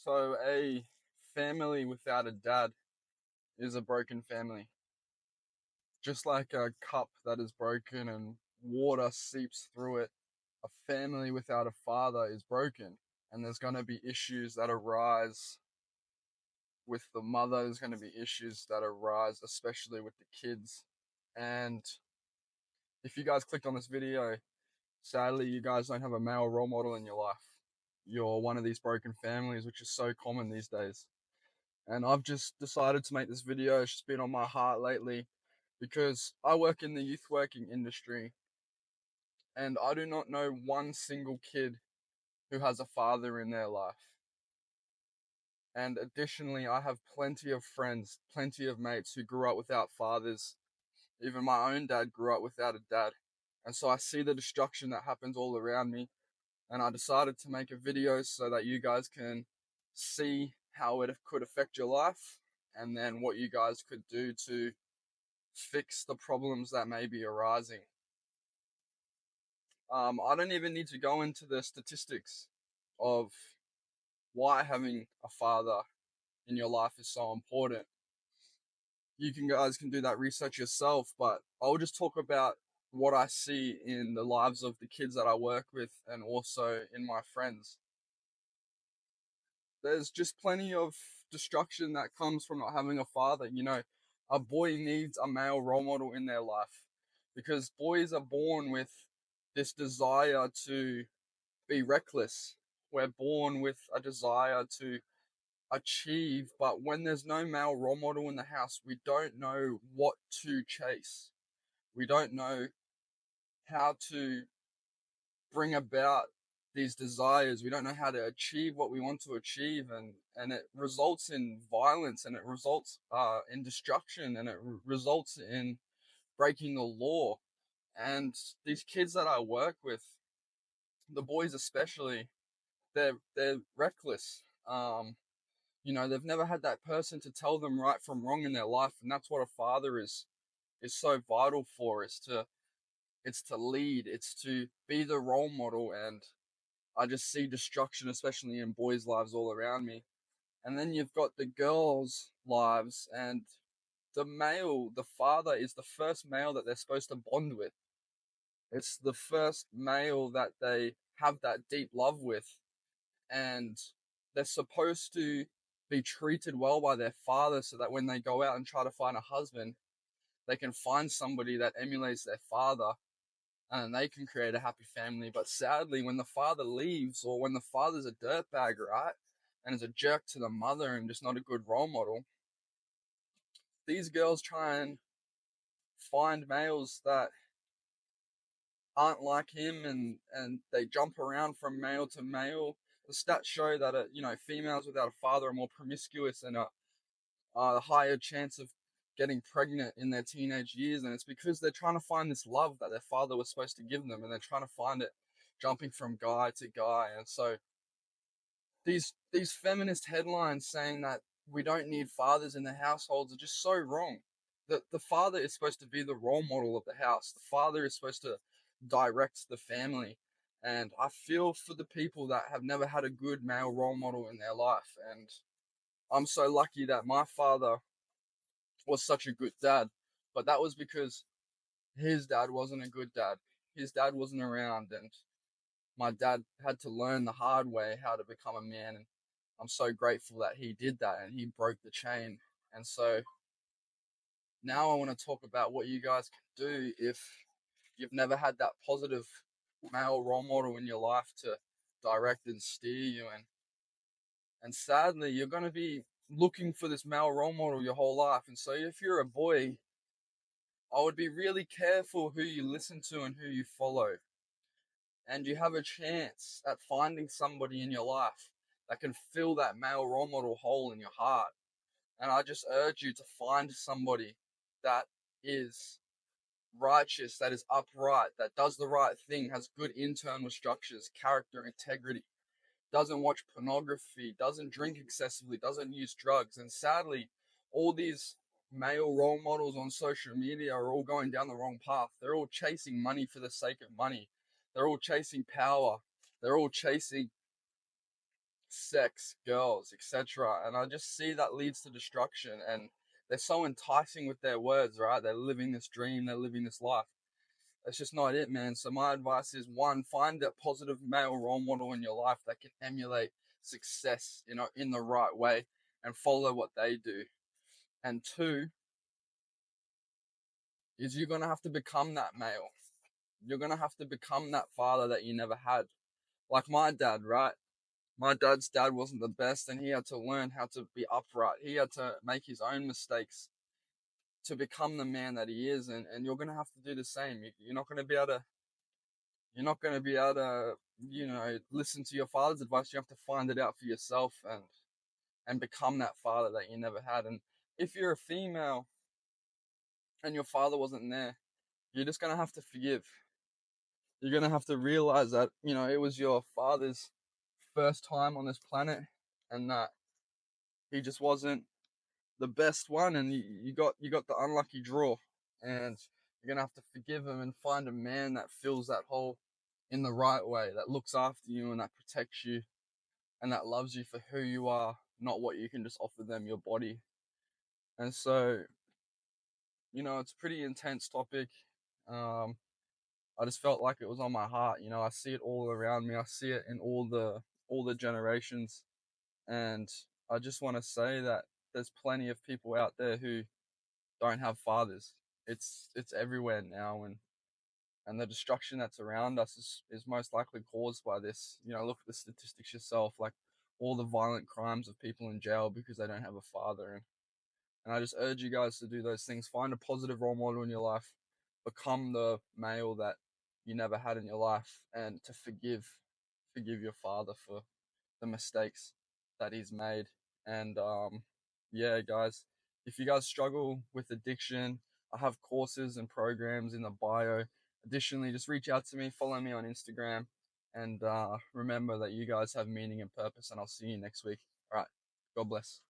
So a family without a dad is a broken family. Just like a cup that is broken and water seeps through it, a family without a father is broken. And there's going to be issues that arise with the mother, there's going to be issues that arise, especially with the kids. And if you guys clicked on this video, sadly, you guys don't have a male role model in your life. You're one of these broken families, which is so common these days. And I've just decided to make this video. It's just been on my heart lately because I work in the youth working industry and I do not know one single kid who has a father in their life. And additionally, I have plenty of friends, plenty of mates who grew up without fathers. Even my own dad grew up without a dad. And so I see the destruction that happens all around me. And I decided to make a video so that you guys can see how it could affect your life and then what you guys could do to fix the problems that may be arising. I don't even need to go into the statistics of why having a father in your life is so important. You guys can do that research yourself, but I'll just talk about what I see in the lives of the kids that I work with and also in my friends. There's just plenty of destruction that comes from not having a father. A boy needs a male role model in their life because boys are born with this desire to be reckless. We're born with a desire to achieve, but when there's no male role model in the house, we don't know what to chase. We don't know how to bring about these desires. We don't know how to achieve what we want to achieve, and it results in violence, and it results in destruction, and it results in breaking the law. And these kids that I work with, the boys especially, they're reckless. They've never had that person to tell them right from wrong in their life, and that's what a father is so vital for. It's to lead, it's to be the role model, and I just see destruction, especially in boys' lives all around me. And then you've got the girls' lives, and the father is the first male that they're supposed to bond with. It's the first male that they have that deep love with, and they're supposed to be treated well by their father so that when they go out and try to find a husband, they can find somebody that emulates their father and they can create a happy family. But sadly, when the father leaves or when the father's a dirtbag, right, and is a jerk to the mother and just not a good role model, these girls try and find males that aren't like him, and they jump around from male to male. The stats show that females without a father are more promiscuous and are a higher chance of getting pregnant in their teenage years, and it's because they're trying to find this love that their father was supposed to give them, and they're trying to find it jumping from guy to guy. And so these feminist headlines saying that we don't need fathers in the households are just so wrong. The father is supposed to be the role model of the house. The father is supposed to direct the family. And I feel for the people that have never had a good male role model in their life. And I'm so lucky that my father was such a good dad. But that was because his dad wasn't a good dad. His dad wasn't around, and my dad had to learn the hard way how to become a man. And I'm so grateful that he did that and he broke the chain. And so now I want to talk about what you guys can do if you've never had that positive male role model in your life to direct and steer you. And sadly, you're going to be looking for this male role model your whole life. And so if you're a boy, I would be really careful who you listen to and who you follow. And you have a chance at finding somebody in your life that can fill that male role model hole in your heart. And I just urge you to find somebody that is righteous, that is upright, that does the right thing, has good internal structures, character, integrity, doesn't watch pornography, doesn't drink excessively, doesn't use drugs. And sadly, all these male role models on social media are all going down the wrong path. They're all chasing money for the sake of money. They're all chasing power. They're all chasing sex, girls, etc. And I just see that leads to destruction. And they're so enticing with their words, right? They're living this dream, they're living this life. That's just not it, man. So my advice is, one, find a positive male role model in your life that can emulate success, in the right way, and follow what they do. And two, is you're gonna have to become that male. You're gonna have to become that father that you never had. Like my dad, right? My dad's dad wasn't the best, and he had to learn how to be upright. He had to make his own mistakes to become the man that he is, and you're gonna have to do the same. You're not gonna be able to. You're not gonna be able to, listen to your father's advice. You have to find it out for yourself and become that father that you never had. And if you're a female and your father wasn't there, you're just gonna have to forgive. You're gonna have to realize that it was your father's first time on this planet, and that he just wasn't the best one, and you got the unlucky draw, and you're gonna have to forgive him and find a man that fills that hole in the right way, that looks after you and that protects you and that loves you for who you are, not what you can just offer them, your body. And so, it's a pretty intense topic. um I just felt like it was on my heart. I see it all around me. I see it in all the generations. And I just want to say that there's plenty of people out there who don't have fathers. It's everywhere now, and the destruction that's around us is most likely caused by this. Look at the statistics yourself, like all the violent crimes of people in jail because they don't have a father. And I just urge you guys to do those things. Find a positive role model in your life. Become the male that you never had in your life, and to forgive your father for the mistakes that he's made. And yeah, guys, if you guys struggle with addiction, I have courses and programs in the bio. Additionally, just reach out to me, follow me on Instagram, and remember that you guys have meaning and purpose. And I'll see you next week. All right, God bless.